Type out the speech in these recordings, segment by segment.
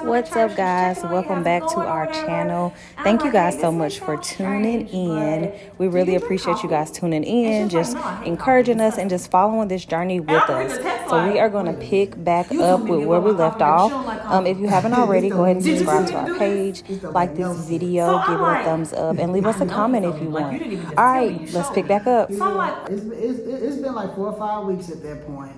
What's up, guys? Welcome back to our channel. Thank you guys so much for tuning in. We really appreciate you guys tuning in, just encouraging us and just following this journey with us. So we are going to pick back up with where we left off. If you haven't already, go ahead and subscribe to our page, like this video, give it a thumbs up, and leave us a comment if you want. All right, let's pick back up. It's been like 4 or 5 weeks at that point.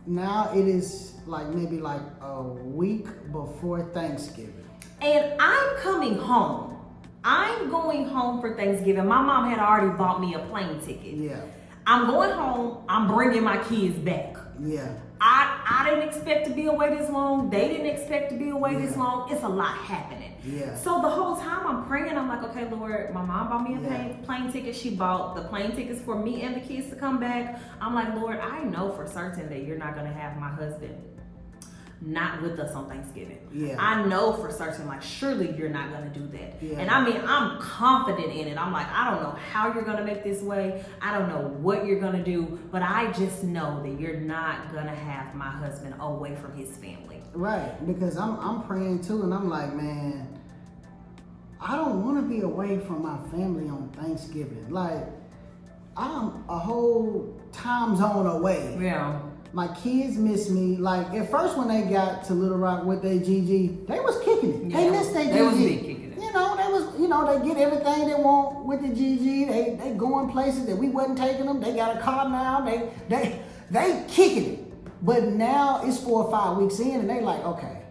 Now it is like maybe like a week before Thanksgiving. And I'm coming home. I'm going home for Thanksgiving. My mom had already bought me a plane ticket. Yeah. I'm going home. I'm bringing my kids back. Yeah. I didn't expect to be away this long. They didn't expect to be away this long. It's a lot happening. Yeah. So the whole time I'm praying, I'm like, okay, Lord, my mom bought me a plane ticket. She bought the plane tickets for me and the kids to come back. I'm like, Lord, I know for certain that you're not going to have my husband not with us on Thanksgiving. Yeah. I know for certain, like, surely you're not going to do that. Yeah. And I mean, I'm confident in it. I'm like, I don't know how you're going to make this way. I don't know what you're going to do, but I just know that you're not going to have my husband away from his family. Right. Because I'm praying too, and I'm like, man, I don't want to be away from my family on Thanksgiving. Like, I'm a whole time zone away. Yeah. My kids miss me. Like, at first when they got to Little Rock with their GG, they was kicking it. Yeah. They missed their GG. They was big kicking it. They get everything they want with the GG. They going places that we wasn't taking them. They got a car now. They kicking it. But now it's 4 or 5 weeks in, and they like, okay,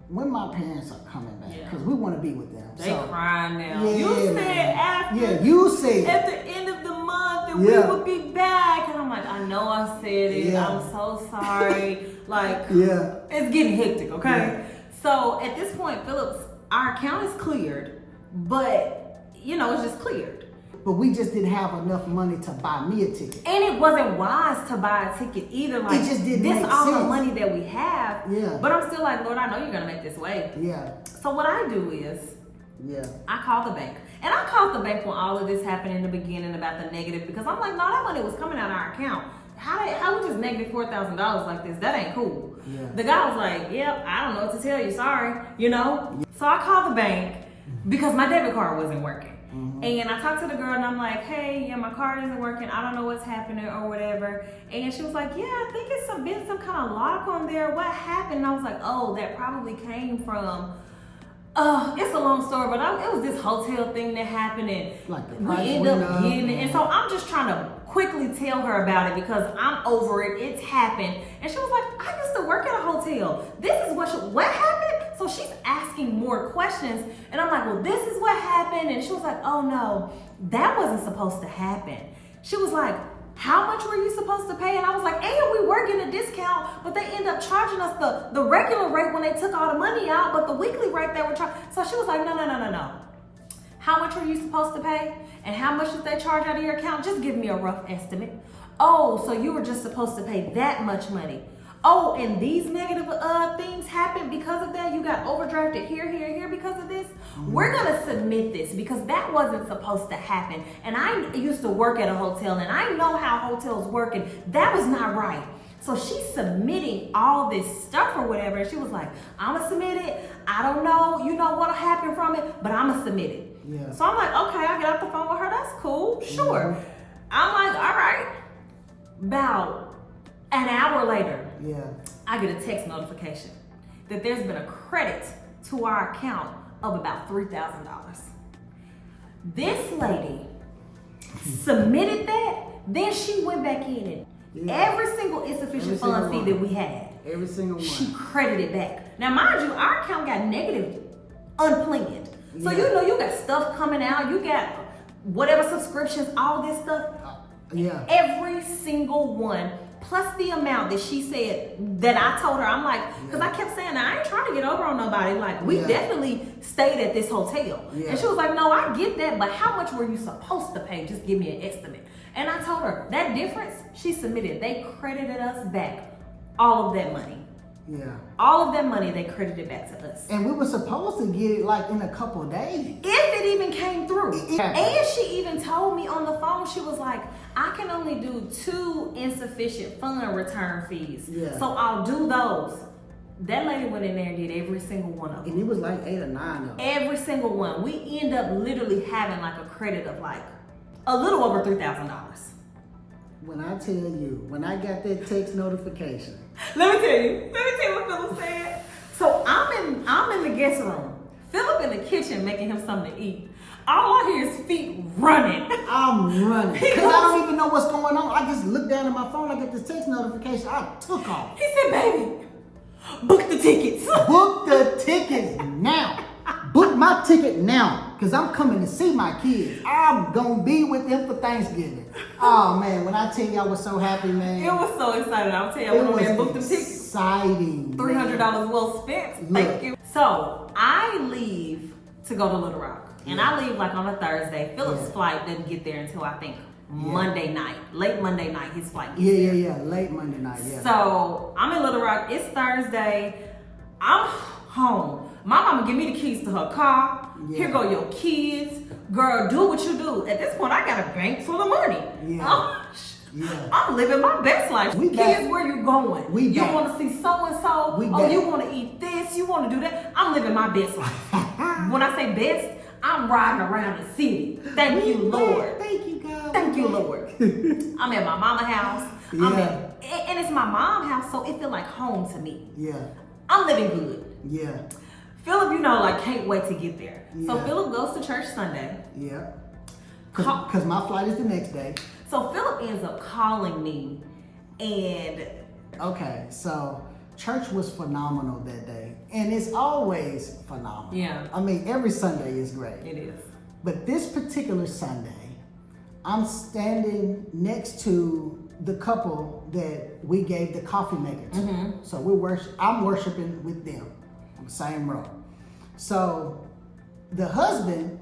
when my parents are coming back, because we want to be with them. They crying now. Yeah, You said after. Yeah, you said at the end of the month that we would be back, and I'm like, I know I said it. Yeah. I'm so sorry. Like, Yeah. it's getting hectic. Okay. Yeah. So at this point, Phillips, our account is cleared, but it's just cleared. But we just didn't have enough money to buy me a ticket. And it wasn't wise to buy a ticket either. Like, it just didn't this make all sense. the money that we have. Yeah. But I'm still like, Lord, I know you're gonna make this way. Yeah. So what I do is, Yeah. I call the bank. And I called the bank when all of this happened in the beginning about the negative, because I'm like, no, that money was coming out of our account. How we just negative $4,000 like this? That ain't cool. Yeah. The guy was like, yep, I don't know what to tell you, sorry, So I called the bank because my debit card wasn't working. Mm-hmm. And I talked to the girl and I'm like, hey, yeah, my card isn't working. I don't know what's happening or whatever. And she was like, yeah, I think it's been some kind of lock on there. What happened? And I was like, oh, that probably came from it's a long story, but it was this hotel thing that happened, and like we ended up getting it. And so I'm just trying to quickly tell her about it because I'm over it. It's happened. And she was like, I used to work at a hotel. This is what happened? So she's asking more questions. And I'm like, well, this is what happened. And she was like, oh no, that wasn't supposed to happen. She was like, how much were you supposed to pay? And I was like, and we were getting a discount, but they ended up charging us the regular rate when they took all the money out, but the weekly rate they were charging. So she was like, no. How much were you supposed to pay? And how much did they charge out of your account? Just give me a rough estimate. Oh, so you were just supposed to pay that much money. Oh, and these negative things happened because of that. You got overdrafted here because of this. Mm-hmm. We're going to submit this because that wasn't supposed to happen. And I used to work at a hotel and I know how hotels work, and that was not right. So she's submitting all this stuff or whatever. And she was like, I'm going to submit it. I don't know, what'll happen from it, but I'm going to submit it. Yeah. So I'm like, okay, I get off the phone with her. That's cool. Sure. Mm-hmm. I'm like, all right. About an hour later, I get a text notification that there's been a credit to our account of about $3,000. This lady submitted that, then she went back in and every single insufficient fund fee that we had, every single one, she credited back. Now, mind you, our account got negative unplanned. So you got stuff coming out, you got whatever subscriptions, all this stuff. Every single one, plus the amount that she said that I told her. I'm like, because I kept saying, I ain't trying to get over on nobody. Like, we definitely stayed at this hotel. And she was like, no, I get that, but how much were you supposed to pay? Just give me an estimate. And I told her, that difference, she submitted. They credited us back all of that money. Yeah. All of that money they credited back to us. And we were supposed to get it like in a couple of days. If it even came through. And she even told me on the phone, she was like, I can only do 2 insufficient fund return fees. Yeah. So I'll do those. That lady went in there and did every single one of them. And it was like 8 or 9 of them. Every single one. We end up literally having like a credit of like a little over $3,000. When I tell you, when I got that text notification. Let me tell you what Philip said. So I'm in the guest room. Philip in the kitchen making him something to eat. All I hear is feet running. I'm running. Because I don't even know what's going on. I just looked down at my phone. I get this text notification. I took off. He said, baby, book the tickets. Book the tickets now. Book my ticket now. Because I'm coming to see my kids. I'm going to be with them for Thanksgiving. Oh, man. When I tell you I was so happy, man. It was so exciting. I'll tell you, when man booked the tickets. Exciting. $300 well spent. Thank you. So I leave to go to Little Rock. And I leave like on a Thursday. Philip's flight doesn't get there until I think Monday night. Late Monday night, his flight gets there. Yeah. Late Monday night, So I'm in Little Rock. It's Thursday. I'm home. My mama give me the keys to her car. Yeah. Here go your kids. Girl, do what you do. At this point, I got a bank full of money. I'm living my best life. Kids, where you going? You want to see so-and-so? You want to eat this? You want to do that? I'm living my best life. When I say best, I'm riding around the city. Thank you, Lord. Thank you, God. Thank you, Lord. I'm at my mama's house. And it's my mom's house, so it feel like home to me. Yeah. I'm living good. Yeah. Philip, can't wait to get there. So Philip goes to church Sunday. Yeah. Because my flight is the next day. So Philip ends up calling me and... Okay, so church was phenomenal that day. And it's always phenomenal. Yeah. I mean, every Sunday is great. It is. But this particular Sunday, I'm standing next to the couple that we gave the coffee maker to. Mm-hmm. So I'm worshiping with them on the same row. So the husband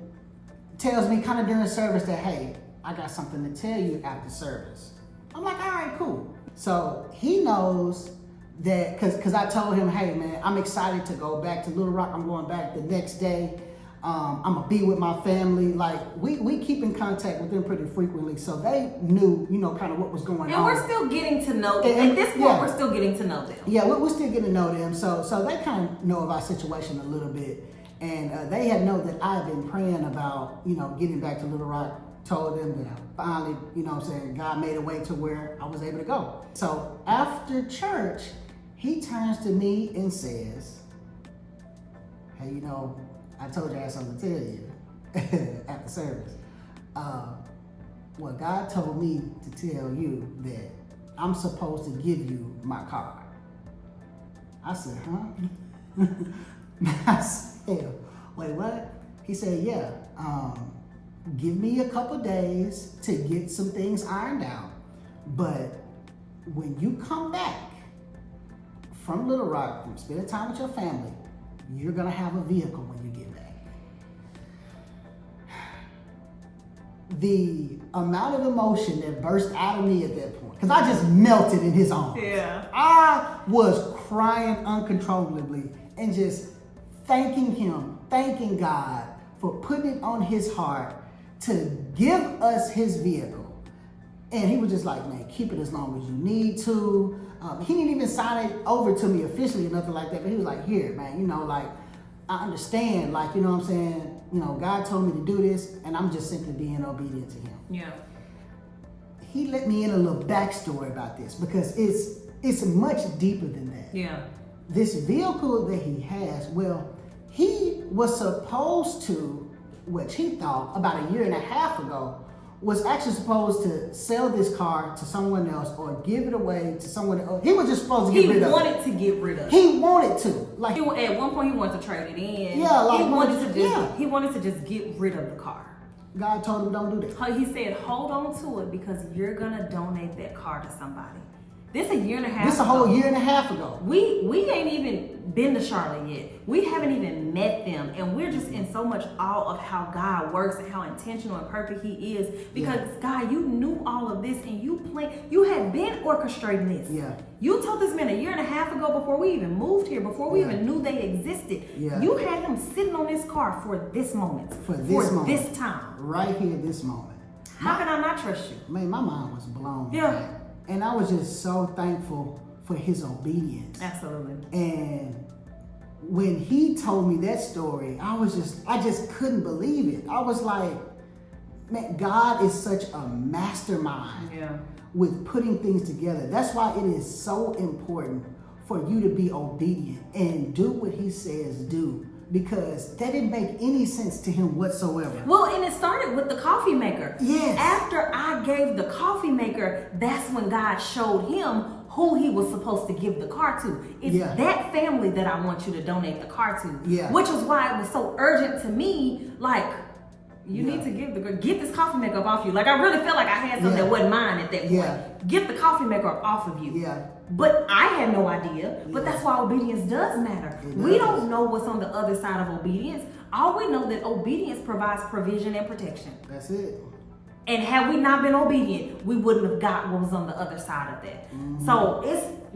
tells me kind of during service that, hey, I got something to tell you after service. I'm like, all right, cool. So he knows that, because I told him, hey, man, I'm excited to go back to Little Rock. I'm going back the next day. I'm going to be with my family. Like, we keep in contact with them pretty frequently. So they knew, kind of what was going on. And we're still getting to know them. At this point, we're still getting to know them. Yeah, we're still getting to know them. So they kind of know of our situation a little bit. And they had known that I've been praying about, getting back to Little Rock. Told them that I finally, God made a way to where I was able to go. So after church, he turns to me and says, hey, I told you I had something to tell you after service. Well, God told me to tell you that I'm supposed to give you my card. I said, huh? I said, wait, what? He said, yeah. Give me a couple days to get some things ironed out. But when you come back from Little Rock, from spending time with your family, you're gonna have a vehicle when you get back. The amount of emotion that burst out of me at that point, because I just melted in his arms. Yeah. I was crying uncontrollably and just thanking him, thanking God for putting it on his heart to give us his vehicle. And he was just like, man, keep it as long as you need to. He didn't even sign it over to me officially or nothing like that, but he was like, here, man, I understand, what I'm saying? God told me to do this, and I'm just simply being obedient to him. Yeah. He let me in a little backstory about this because it's much deeper than that. Yeah. This vehicle that he has, well, he was supposed to, which he thought about 1.5 years ago, was actually supposed to sell this car to someone else or give it away to someone else. He was just supposed to get rid of it. He wanted to get rid of it. He wanted to. At one point, he wanted to trade it in. Yeah, he wanted to just get rid of the car. God told him, don't do that. He said, hold on to it because you're going to donate that car to somebody. This a year and a half This a whole 1.5 years ago. We ain't even been to Charlotte yet. We haven't even met them. And we're just in so much awe of how God works and how intentional and perfect he is. Because God, you knew all of this and you had been orchestrating this. Yeah. You told this man 1.5 years ago before we even moved here, before we even knew they existed. Yeah. You had him sitting on this car for this moment. For this time. Right here, this moment. How can I not trust you? Man, my mind was blown. Yeah. And I was just so thankful for his obedience. Absolutely. And when he told me that story, I just couldn't believe it. I was like, man, God is such a mastermind with putting things together. That's why it is so important for you to be obedient and do what he says do, because that didn't make any sense to him whatsoever. Well, and it started with the coffee maker. Yes. After I gave the coffee maker, that's when God showed him who he was supposed to give the car to. It's that family that I want you to donate the car to. Yeah. Which is why it was so urgent to me, like, you need to get this coffee maker up off you. Like, I really felt like I had something that wasn't mine at that point. Yeah. Get the coffee maker up off of you. Yeah. But I had no idea. But that's why obedience does matter. We don't know what's on the other side of obedience. All we know that obedience provides provision and protection. That's it. And had we not been obedient, we wouldn't have got what was on the other side of that. So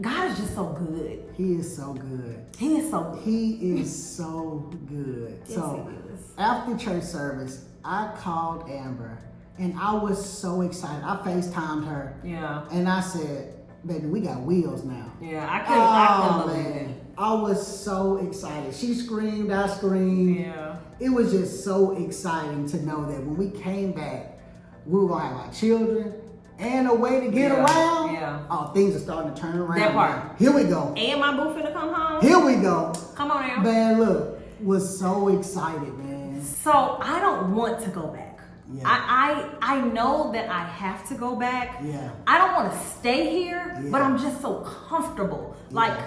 God is just so good. He is so good. He is so good. He is so good. Yes, So he is. after church service, I called Amber and I was so excited. I FaceTimed her. Yeah. And I said, baby, we got wheels now. Yeah, I couldn't believe it. I was so excited. She screamed, I screamed. Yeah. It was just so exciting to know that when we came back, we were gonna have our children and a way to get around. Yeah. Oh, things are starting to turn around. That part. now. Here we go. And my boo finna come home. Here we go. Come on now. Man, look, was so excited, man. So I don't want to go back. Yeah. I know that I have to go back. Yeah. I don't want to stay here, Yeah. but I'm just so comfortable. Like,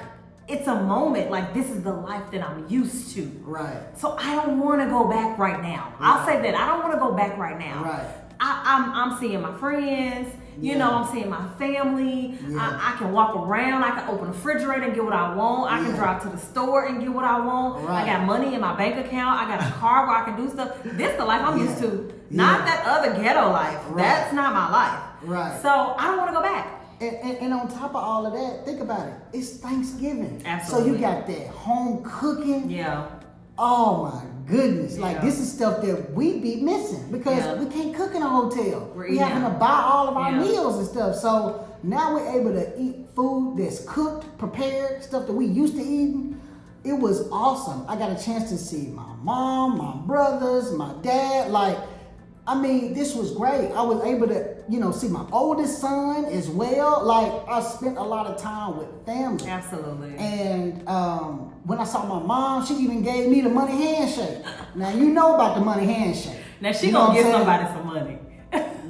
it's a moment, like this is the life that I'm used to. Right. So I don't want to go back right now. I'll say that. I don't want to go back right now. Right. I'm seeing my friends, you know, I'm seeing my family. Yeah. I can walk around, I can open the refrigerator and get what I want. I can drive to the store and get what I want. Right. I got money in my bank account. I got a car where I can do stuff. This is the life I'm used to. Not that other ghetto life. Right. That's not my life. Right. So I don't want to go back. And on top of all of that, think about it. It's Thanksgiving. Absolutely. So you got that home cooking. Yeah. Oh my goodness. Like Yeah. this is stuff that we be missing because we can't cook in a hotel. We're We eating having to out. buy all of our Yeah. meals and stuff. So now we're able to eat food that's cooked, prepared, stuff that we used to eating. It was awesome. I got a chance to see my mom, my brothers, my dad. Like, I mean, this was great. I was able to, see my oldest son as well. Like, I spent a lot of time with family. Absolutely. And when I saw my mom, she even gave me the money handshake. Now, you know about the money handshake. Now she You know gonna what give I'm saying? somebody some money.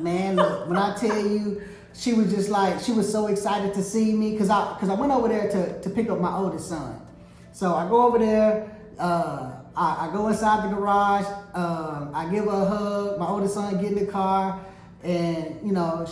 Man, look, when I tell you, she was just like, she was so excited to see me because I went over there to pick up my oldest son. So I go over there, I go inside the garage, I give her a hug, my oldest son get in the car, and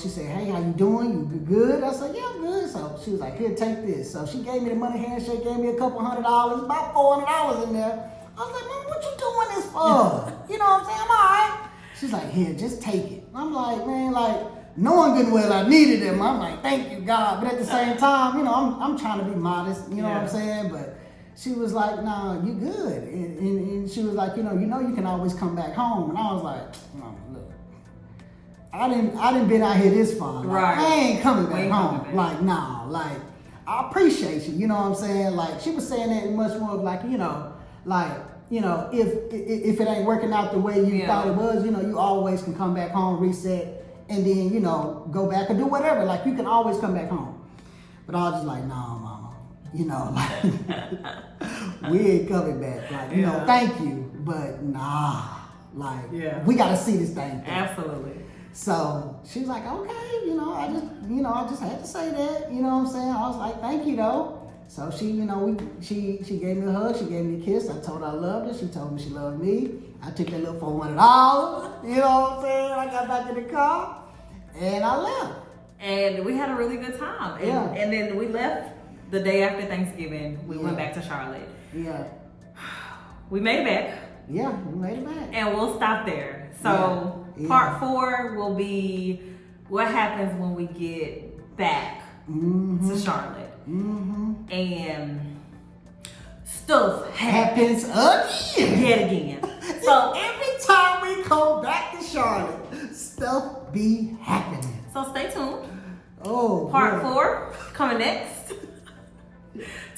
she said, hey, how you doing? You good? I said, yeah, I'm good. So she was like, here, take this. So she gave me the money handshake, gave me a couple $100, about $400 in there. I was like, Mom, what you doing this for? You know what I'm saying? I'm all right. She's like, here, just take it. I'm like, man, like, knowing good and well I needed them. I'm like, thank you, God. But at the same time, I'm trying to be modest, you know what I'm saying? But she was like, nah, you good. And she was like, you can always come back home. And I was like, no, look, I didn't been out here this far. Like, Right. I ain't coming back home. back. Like, nah, like, I appreciate you, you know what I'm saying? Like, she was saying that much more of like, if it ain't working out the way you thought it was, you always can come back home, reset, and then, go back or do whatever. Like, you can always come back home. But I was just like, nah, mama. Like, we ain't coming back. Like, thank you, but nah. Like, we got to see this thing through. Absolutely. So she was like, okay, I just had to say that, you know what I'm saying? I was like, thank you though. So she, she gave me a hug, she gave me a kiss. I told her I loved her. She told me she loved me. I took that little $400, you know what I'm saying? I got back in the car and I left. And we had a really good time. And then we left the day after Thanksgiving. We went back to Charlotte. Yeah. We made it back. Yeah, we made it back. And we'll stop there. So part 4 will be what happens when we get back to Charlotte. And stuff happens again. yet again. So every time we come back to Charlotte, stuff be happening. So stay tuned. Oh, Part 4 coming next.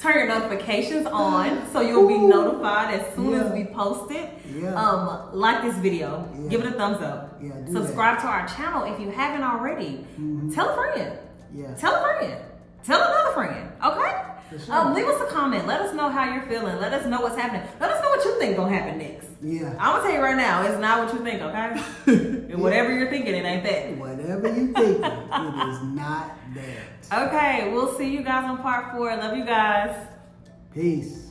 Turn your notifications on so you'll be notified as soon as we post it. Yeah. Like this video. Yeah. Give it a thumbs up. Yeah, do Subscribe to our channel if you haven't already. Tell a friend. Yeah. Tell a friend. Tell another friend. Okay? For sure. Leave us a comment. Let us know how you're feeling. Let us know what's happening. Let us know what you think gonna happen next. Yeah. I'm gonna tell you right now, it's not what you think, okay? And whatever you're thinking, it ain't that. Whatever you think, it is not that. Okay, we'll see you guys on part 4. Love you guys. Peace.